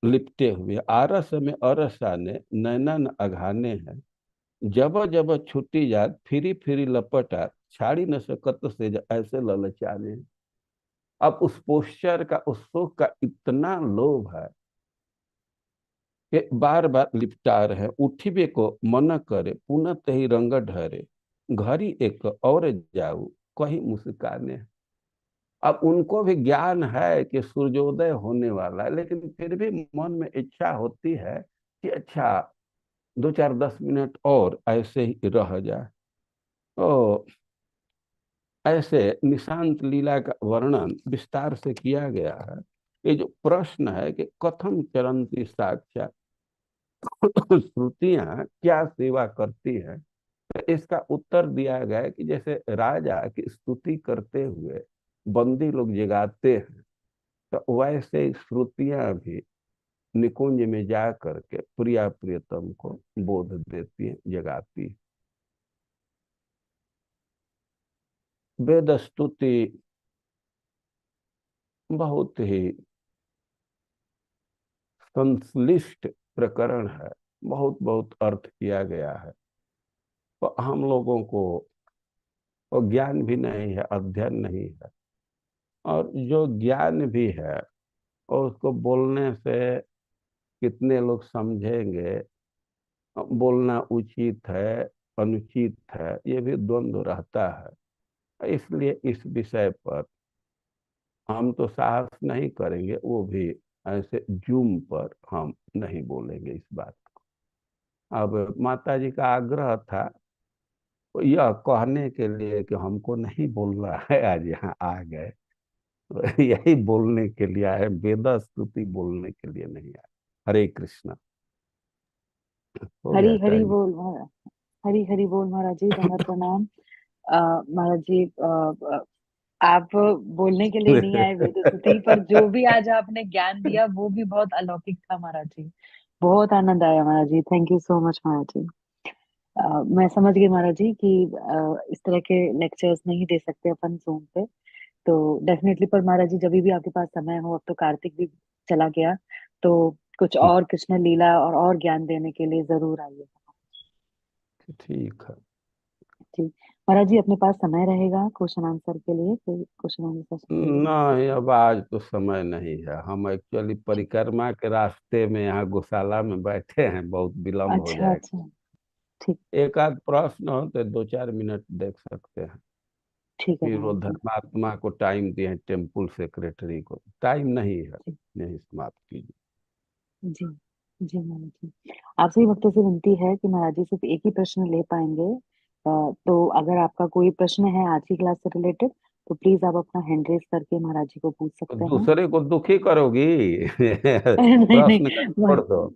लिपटे हुए। आरस में अरस आने नैनन अघाने हैं, जब जब छुट्टी जात फिरी फिरी लपटा, छाड़ी न सकत से ऐसे ललचाने। अब उस पोस्चर का, उस सुख का इतना लोभ है कि बार बार लिपटा रहे। उठिबे को मन करे पुनः तही रंग ढरे, घरी एक और जाऊ कहीं मुस्काने। अब उनको भी ज्ञान है कि सूर्योदय होने वाला है, लेकिन फिर भी मन में इच्छा होती है कि अच्छा 2 4 10 मिनट और ऐसे ही रह जाए। तो ऐसे निशांत लीला का वर्णन विस्तार से किया गया है। ये जो प्रश्न है कि कथम चरंती साक्षात, श्रुतियां क्या सेवा करती हैं, तो इसका उत्तर दिया गया है कि जैसे राजा की स्तुति करते हुए बंदी लोग जगाते हैं, तो वैसे ही श्रुतियां भी निकुंज में जा करके प्रिया प्रियतम को बोध देती है, जगाती है। वेद स्तुति बहुत ही संश्लिष्ट प्रकरण है, बहुत बहुत अर्थ किया गया है। तो हम लोगों को वो ज्ञान भी नहीं है, अध्ययन नहीं है, और जो ज्ञान भी है और उसको बोलने से कितने लोग समझेंगे, बोलना उचित है अनुचित है, ये भी द्वंद्व रहता है। इसलिए इस विषय पर हम तो साहस नहीं करेंगे, वो भी ऐसे जूम पर हम नहीं बोलेंगे इस बात को। अब माता जी का आग्रह था तो यह कहने के लिए कि हमको नहीं बोलना है, आज यहाँ आ गए तो यही बोलने के लिए आए, वेद स्तुति बोलने के लिए नहीं आए। हरे कृष्णा। हो हरी गया हरी टाइम। बोल हरी हरी बोल महाराज जी, दंडवत प्रणाम। महाराज जी, आप बोलने के लिए नहीं आए वेद स्तुति पर, जो भी आज आपने ज्ञान दिया वो भी बहुत अलौकिक था महाराज जी। बहुत आनंद आया महाराज जी, थैंक यू सो मच महाराज जी। मैं समझ गई महाराज जी कि इस तरह के लेक्चर्स नहीं दे सकते अपन जूम पे। तो डेफिनेटली, पर महाराज जी जब भी आपके पास समय हो, अब तो कार्तिक भी चला गया, तो कुछ और कृष्ण लीला और ज्ञान देने के लिए जरूर आइए। ठीक है। जी महाराज जी, अपने पास समय रहेगा क्वेश्चन आंसर के लिए, फिर क्वेश्चन आंसर सेशन के लिए? नहीं, अब आज तो समय नहीं है, हम एक्चुअली ठीक। परिक्रमा के रास्ते में यहाँ गौशाला में बैठे हैं, बहुत विलम्ब हो अच्छा जाएगा। अच्छा। ठीक। एक आध प्रश्न हो तो 2 4 मिनट देख सकते हैं। ठीक है फिर वो महाराज जी। धर्मात्मा को टाइम दिए, टेम्पल सेक्रेटरी को टाइम नहीं है, जी नहीं समाप्त कीजिए। जी। जी महाराज जी, आपसे ही भक्तों से विनती है कि महाराज जी सिर्फ एक ही प्रश्न ले पाएंगे। तो अगर आपका कोई प्रश्न है आज की क्लास से रिलेटेड, तो प्लीज आप अपना हैंड रेस करके महाराज जी को पूछ तो सकते हैं। दूसरे को दुखी करोगी नहीं प्रश्न का नहीं, छोड़ दो।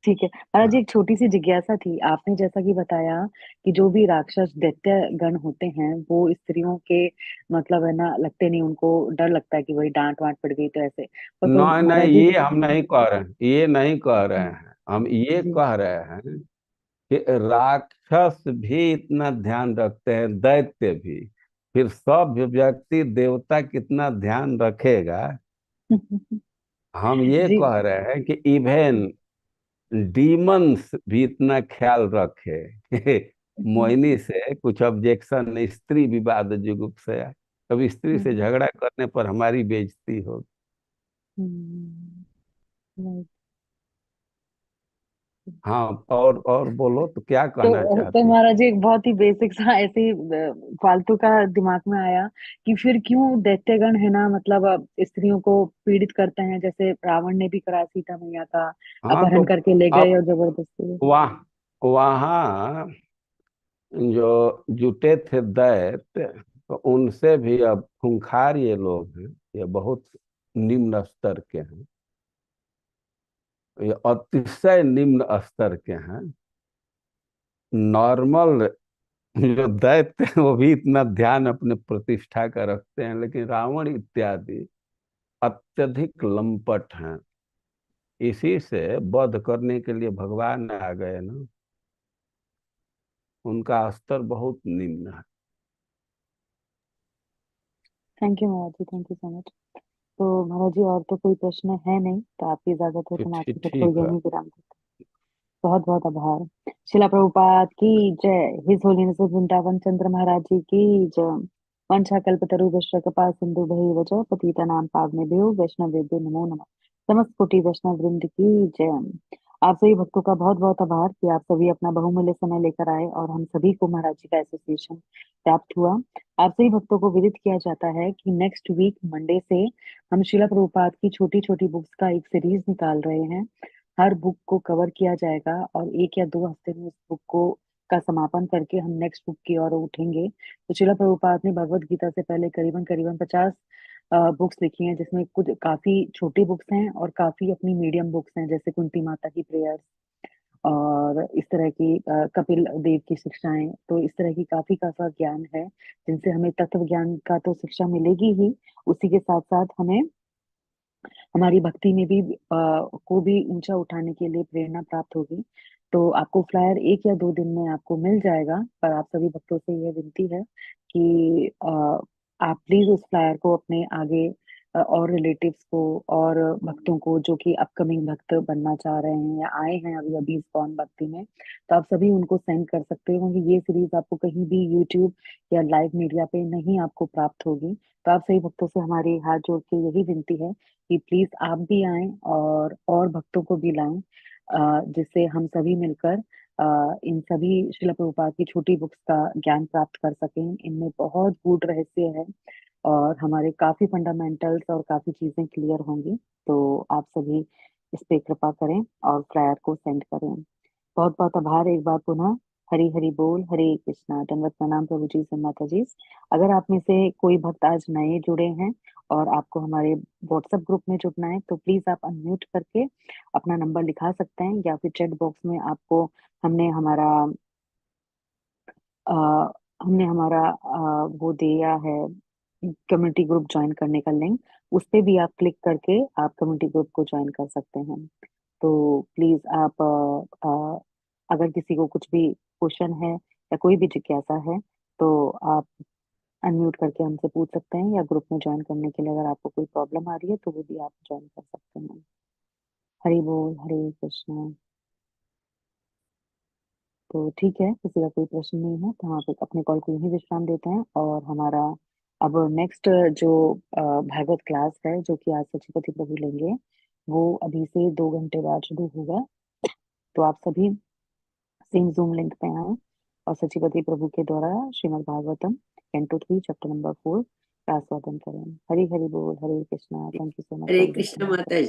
ठीक है महाराज जी, एक छोटी सी जिज्ञासा थी। आपने जैसा कि बताया कि जो भी राक्षस दैत्य गण होते हैं वो स्त्रियों के, मतलब है ना, लगते नहीं, उनको डर लगता है कि वही डांट वांट पड़ गई तो ऐसे। पर नहीं नहीं, महाराज जी, ये हम नहीं कह रहे हैं, ये नहीं कह रहे जी हैं, हम ये जी। कह रहे हैं कि राक्षस भी इतना ध्यान रखते हैं, दैत्य भी, फिर सब व्यक्ति देवता कितना ध्यान रखेगा। हम ये जी कह रहे हैं कि इवन डीमंस भी इतना ख्याल रखे। मोहिनी से कुछ ऑब्जेक्शन, स्त्री विवाद जुगुप्सया, कभी स्त्री से झगड़ा करने पर हमारी बेइज्जती हो। हम्म, right। हाँ, और बोलो तो क्या कहना तो चाहती। महाराज जी, एक बहुत ही बेसिक सा ऐसे ही फालतू का दिमाग में आया कि फिर क्यों दैत्यगण है ना, मतलब स्त्रियों को पीड़ित करते हैं, जैसे रावण ने भी करा सीता मैया का हाँ तो अपहरण करके ले गए अब और जबरदस्ती। वहाँ जो जुटे थे दैत्य, तो उनसे भी अब खूंखार ये लोग हैं, ये बहुत निम्न स्तर के हैं, ये अतिशय निम्न स्तर के हैं। नॉर्मल जो दैत्य हैं वो भी इतना ध्यान अपने प्रतिष्ठा का रखते हैं, लेकिन रावण इत्यादि अत्यधिक लंपट हैं। इसी से वध करने के लिए भगवान आ गए ना, उनका स्तर बहुत निम्न है। थैंक यू महाराज जी, थैंक यू सो मच। तो महाराज जी, और तो कोई प्रश्न है नहीं, तो आपकी इजाजत है तो मैं आज की कथा को ठीक है। यहीं विराम देती हूँ। बहुत बहुत आभार। शिला प्रभुपाद की जय। हिज होलीनेस वृंदावन चंद्र महाराज जी की जय। वंशा कल्पतरुभ्यश्च कृपा सिंधु भैरव च पतितानां पावनेभ्यो वैष्णवेभ्यो नमो नमः। समस्त कोटि वैष्णव वृंद की जय। आप सभी भक्तों का बहुत बहुत आभार कि आप सभी अपना बहुमूल्य समय लेकर आए और हम सभी को महाराज जी का एसोसिएशन प्राप्त हुआ। आप सभी भक्तों को विदित किया जाता है कि नेक्स्ट वीक मंडे से हम शिला प्रभुपाद की छोटी छोटी बुक्स का एक सीरीज निकाल रहे हैं। हर बुक को कवर किया जाएगा और 1 या 2 हफ्ते में उस बुक को का समापन करके हम नेक्स्ट बुक की ओर उठेंगे। तो शिला प्रभुपाद ने भगवत गीता से पहले करीबन करीबन 50 बुक्स लिखी हैं, जिसमें कुछ काफी छोटी बुक्स हैं और काफी अपनी मीडियम बुक्स हैं, जैसे कुंती माता की प्रेयर्स और इस तरह की कपिल देव की शिक्षाएं। तो इस तरह की काफी काफी ज्ञान है जिनसे हमें तत्व ज्ञान का तो शिक्षा मिलेगी ही, उसी के साथ साथ हमें हमारी भक्ति में भी को भी ऊंचा उठाने के लिए प्रेरणा प्राप्त होगी। तो आपको फ्लायर 1 या 2 दिन में आपको मिल जाएगा, पर आप सभी भक्तों से यह विनती है कि आप प्लीज उस फ्लायर को अपने आगे और रिलेटिव्स को और भक्तों को जो कि अपकमिंग भक्त बनना चाह रहे हैं या आए हैं अभी अभी इस्कॉन भक्ति में, तो आप सभी उनको सेंड कर सकते हो, क्योंकि ये सीरीज आपको कहीं भी यूट्यूब या लाइव मीडिया पे नहीं आपको प्राप्त होगी। तो आप सभी भक्तों से हमारी हाथ जोड़ के यही विनती है कि प्लीज आप भी आएं और भक्तों को भी लाएं, जिससे हम सभी मिलकर इन सभी शिला प्रभुपाद की छोटी बुक्स का ज्ञान प्राप्त कर सकें। इनमें बहुत गूढ़ रहस्य है और हमारे काफी फंडामेंटल्स और काफी चीजें क्लियर होंगी। तो आप सभी इस पे कृपा करें और फ्लायर को सेंड करें। बहुत बहुत आभार एक बार पुनः। हरी हरी बोल, हरे कृष्णा, दंडवत प्रणाम प्रभु जी से माता जी। अगर आप में से कोई भक्त आज नए जुड़े हैं और आपको हमारे व्हाट्सएप ग्रुप में जुड़ना है, तो प्लीज आप अनम्यूट करके अपना नंबर लिखा सकते हैं, या फिर चैट बॉक्स में आपको हमने हमारा अ, हमने हमारा वो दिया है, कम्युनिटी ग्रुप ज्वाइन करने का लिंक, उस पे भी आप क्लिक करके आप कम्युनिटी ग्रुप को ज्वाइन कर सकते हैं। तो प्लीज आप अगर किसी को कुछ भी क्वेश्चन है या कोई भी जिज्ञासा है, तो आप अनम्यूट करके हमसे पूछ सकते हैं, या ग्रुप में ज्वाइन करने के लिए अगर आपको कोई प्रॉब्लम आ रही है तो वो भी आप ज्वाइन कर सकते हैं। हरि बोल, हरे कृष्णा। तो ठीक है, किसी का कोई प्रश्न नहीं है तो हम आप अपने कॉल को यहीं विश्राम देते हैं, और हमारा अब नेक्स्ट जो भागवत क्लास है जो कि आज सचिपति प्रभु लेंगे, वो अभी से 2 घंटे बाद शुरू होगा। तो आप सभी सेम जूम लिंक पे आए और सचिपति प्रभु के द्वारा Shrimad Bhagavatam canto 3 chapter number 4 का आस्वादन करें। हरि हरि बोल, Hare Krishna. Thank you so much Hare for Krishna listening. माता